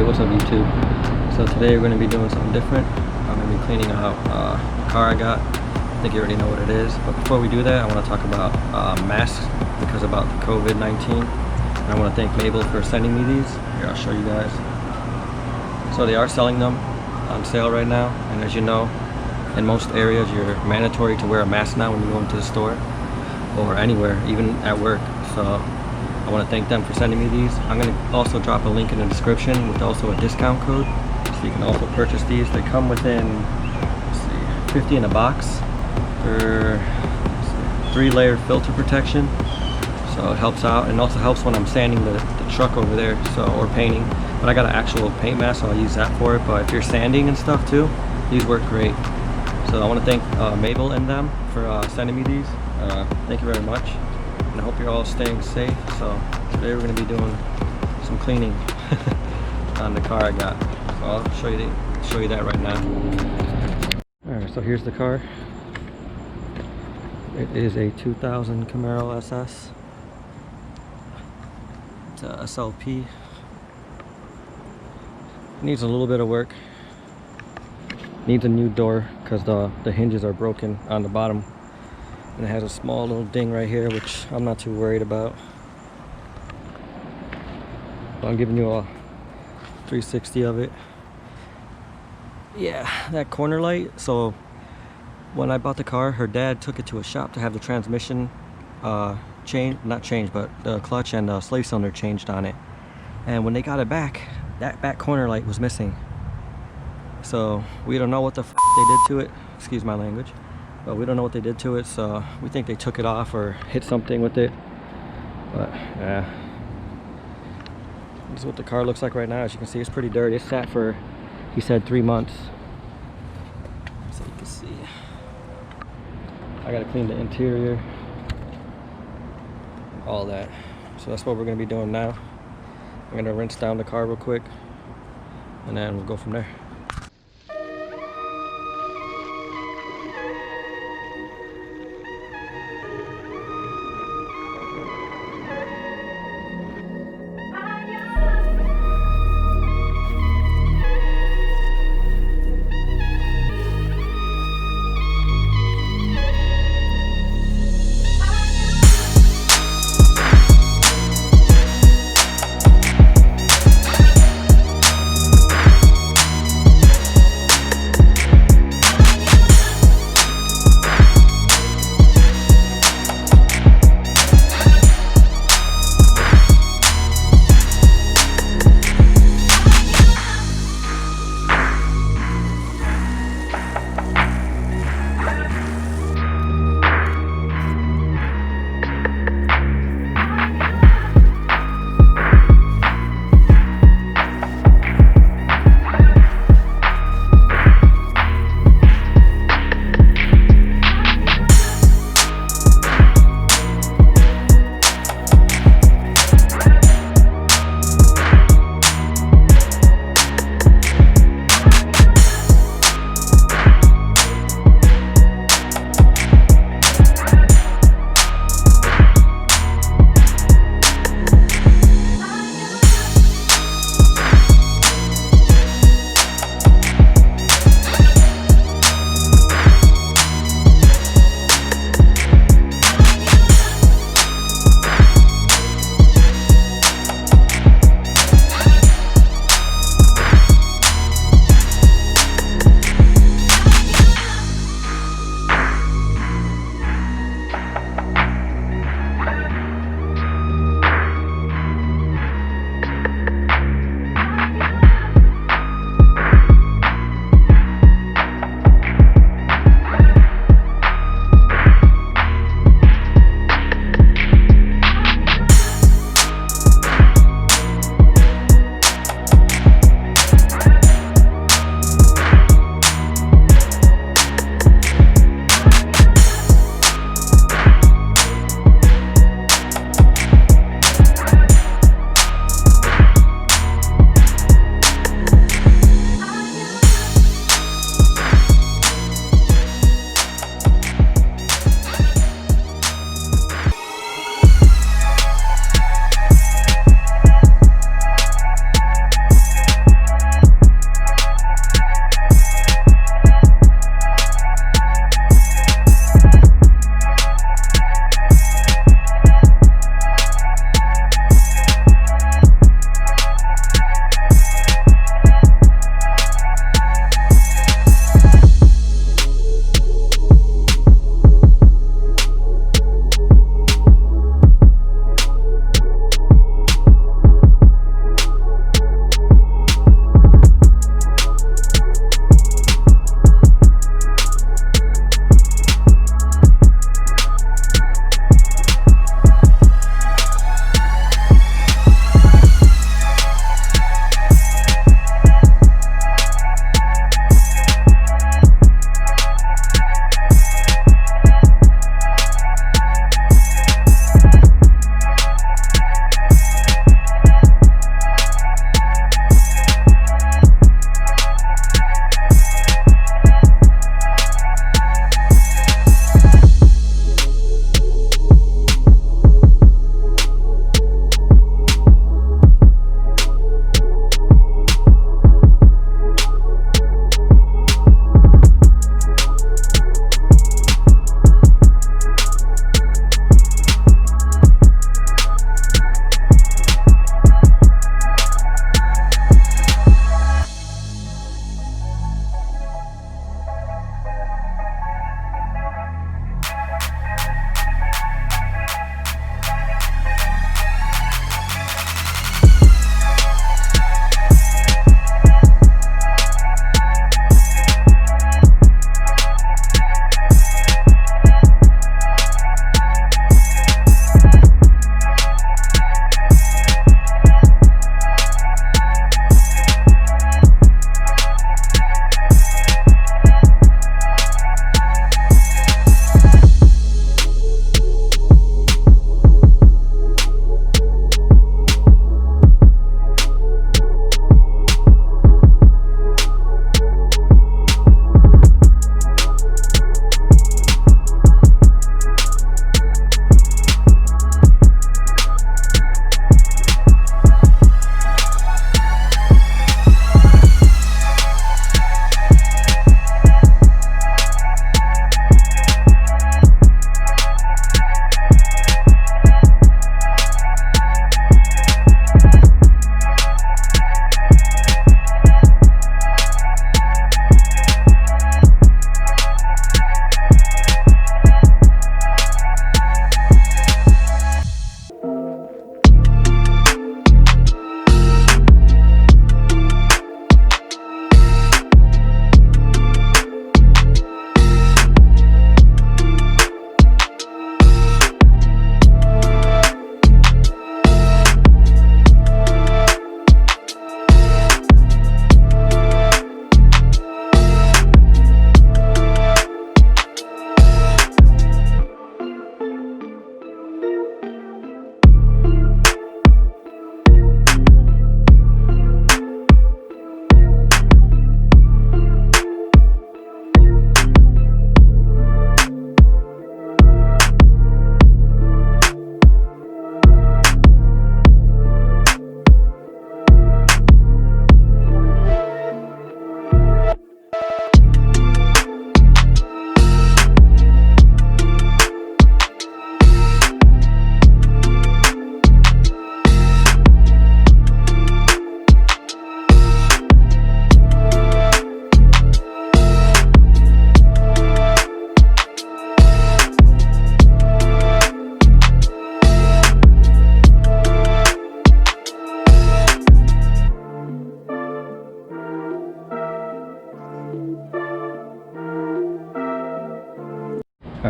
what's up YouTube? So today we're going to be doing something different. I'm going to be cleaning out a car I got. I think you already know what it is, but before we do that I want to talk about masks because about the COVID-19. And I want to thank Mabel for sending me these. Here, I'll show you guys. So they are selling them on sale right now, and as you know, in most areas you're mandatory to wear a mask now when you go into the store or anywhere, even at work. So I want to thank them for sending me these. I'm going to also drop a link in the description with also a discount code, so you can also purchase these. They come within, let's see, 50 in a box for 3-layer filter protection, so it helps out, and also helps when I'm sanding the truck over there, so, or painting. But I got an actual paint mask, so I'll use that for it. But if you're sanding and stuff too, these work great. So I want to thank Mabel and them for sending me these. Thank you very much, and I hope you're all staying safe. So today we're going to be doing some cleaning on the car I got. So I'll show you that right now. Alright, so here's the car. It is a 2000 Camaro SS. It's a SLP. Needs a little bit of work. Needs a new door because the hinges are broken on the bottom. And it has a small little ding right here, which I'm not too worried about. But I'm giving you a 360 of it. Yeah, that corner light. So when I bought the car, her dad took it to a shop to have the transmission the clutch and the slave cylinder changed on it. And when they got it back, that back corner light was missing. So we don't know what the f they did to it. Excuse my language. But we don't know what they did to it, so we think they took it off or hit something with it. But yeah, this is what the car looks like right now. As you can see, it's pretty dirty. It sat for, he said, 3 months. So you can see, I gotta clean the interior, all that. So that's what we're gonna be doing now. I'm gonna rinse down the car real quick, and then we'll go from there.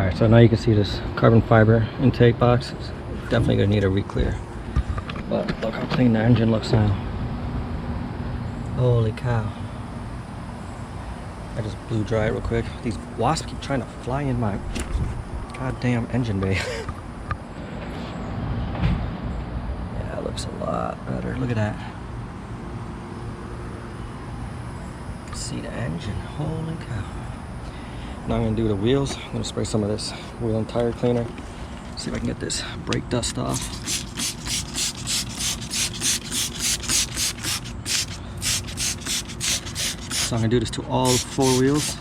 Alright, so now you can see this carbon fiber intake box. It's definitely gonna need a re-clear. But look how clean the engine looks now. Holy cow. I just blew dry it real quick. These wasps keep trying to fly in my goddamn engine bay. Yeah, it looks a lot better. Look at that. See the engine. Holy cow. Now I'm gonna do the wheels. I'm gonna spray some of this wheel and tire cleaner. See if I can get this brake dust off. So I'm gonna do this to all 4 wheels.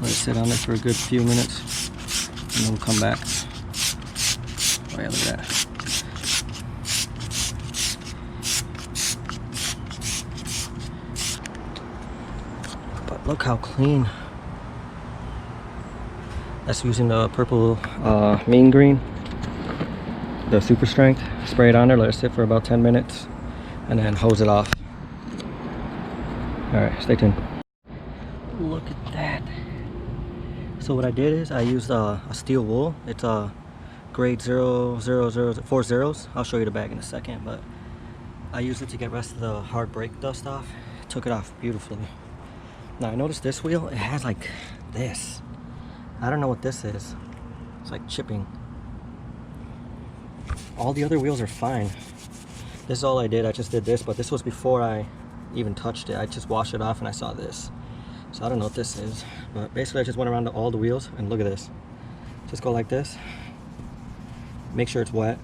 Let it sit on there for a good few minutes, and then we'll come back. Oh yeah, look at that. But look how clean. That's using the purple mean green, the super strength. Spray it on there, let it sit for about 10 minutes, and then hose it off. Alright, stay tuned. Look at that. So what I did is I used a steel wool. It's a grade 4 zeros. I'll show you the bag in a second, but I used it to get the rest of the hard brake dust off. It took it off beautifully. Now I noticed this wheel, it has like this. I don't know what this is. It's like chipping. All the other wheels are fine. This is all I did. I just did this, but this was before I even touched it. I just washed it off and I saw this. So I don't know what this is. But basically I just went around to all the wheels and look at this. Just go like this. Make sure it's wet.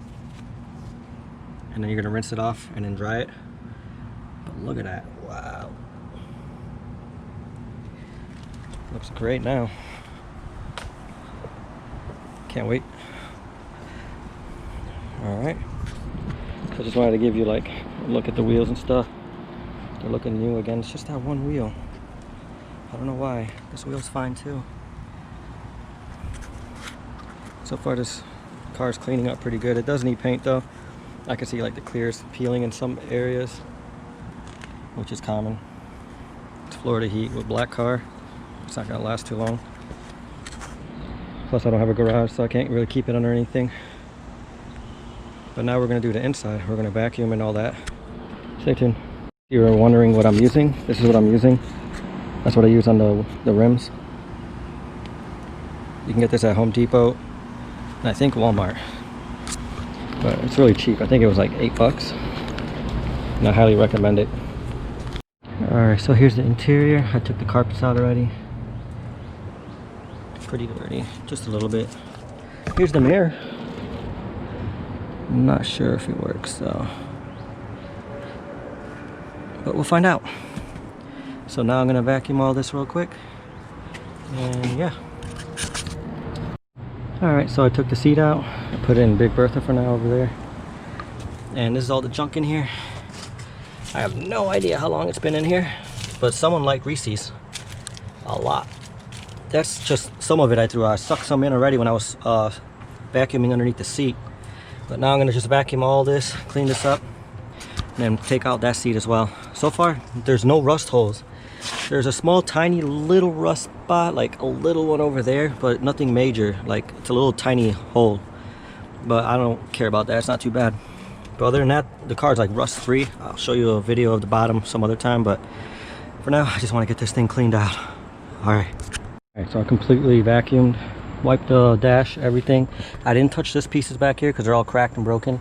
And then you're gonna rinse it off and then dry it. But look at that. Wow. Looks great now. Can't wait. Alright. So I just wanted to give you like a look at the wheels and stuff. They're looking new again. It's just that one wheel. I don't know why. This wheel's fine too. So far this car's cleaning up pretty good. It does need paint though. I can see like the clears peeling in some areas, which is common. It's Florida heat with black car. It's not gonna last too long. Plus I don't have a garage, so I can't really keep it under anything. But now we're gonna do the inside. We're gonna vacuum and all that. Stay tuned. If you're wondering what I'm using, this is what I'm using. That's what I use on the rims. You can get this at Home Depot and I think Walmart. But it's really cheap. I think it was like $8. And I highly recommend it. Alright, so here's the interior. I took the carpets out already. Pretty dirty, just a little bit. Here's the mirror. I'm not sure if it works, so, but we'll find out. So now I'm gonna vacuum all this real quick, and yeah. All right, so I took the seat out. I put it in Big Bertha for now over there, and this is all the junk in here. I have no idea how long it's been in here, but someone liked Reese's a lot. That's just some of it I threw out. I sucked some in already when I was vacuuming underneath the seat. But now I'm gonna just vacuum all this, clean this up, and then take out that seat as well. So far, there's no rust holes. There's a small, tiny little rust spot, like a little one over there, but nothing major. Like it's a little tiny hole. But I don't care about that, it's not too bad. But other than that, the car's like rust free. I'll show you a video of the bottom some other time, but for now, I just wanna get this thing cleaned out. All right. Alright, so I completely vacuumed, wiped the dash, everything. I didn't touch this pieces back here because they're all cracked and broken.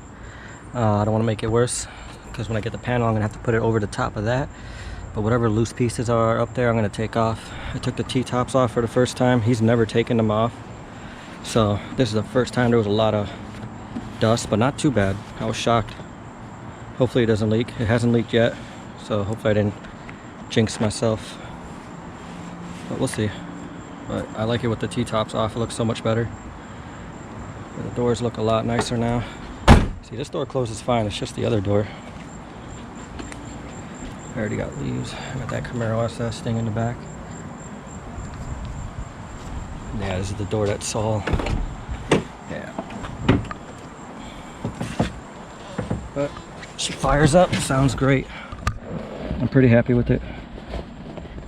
I don't want to make it worse because when I get the panel I'm going to have to put it over the top of that. But whatever loose pieces are up there I'm going to take off. I took the T-tops off for the first time. He's never taken them off. So this is the first time there was a lot of dust, but not too bad. I was shocked. Hopefully it doesn't leak. It hasn't leaked yet, so hopefully I didn't jinx myself. But we'll see. But I like it with the T-tops off. It looks so much better. The doors look a lot nicer now. See, this door closes fine. It's just the other door. I already got leaves. I got that Camaro SS thing in the back. Yeah, this is the door that's all. Yeah. But she fires up. Sounds great. I'm pretty happy with it.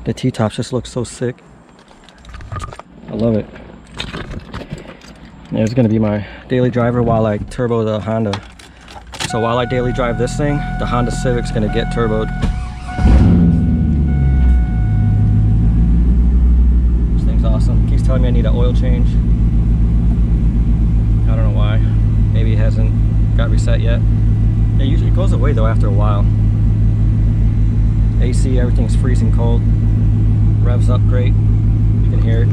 The T-tops just look so sick. I love it. Yeah, it's gonna be my daily driver while I turbo the Honda. So while I daily drive this thing, the Honda Civic's gonna get turboed. This thing's awesome. Keeps telling me I need an oil change. I don't know why. Maybe it hasn't got reset yet. It usually goes away though after a while. AC, everything's freezing cold. Revs up great. You can hear it.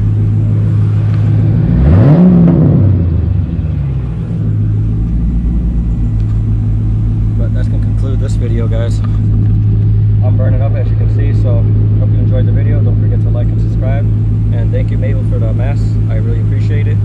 But that's gonna conclude this video, guys. I'm burning up as you can see, so hope you enjoyed the video. Don't forget to like and subscribe. And thank you, Mabel, for the mask. I really appreciate it.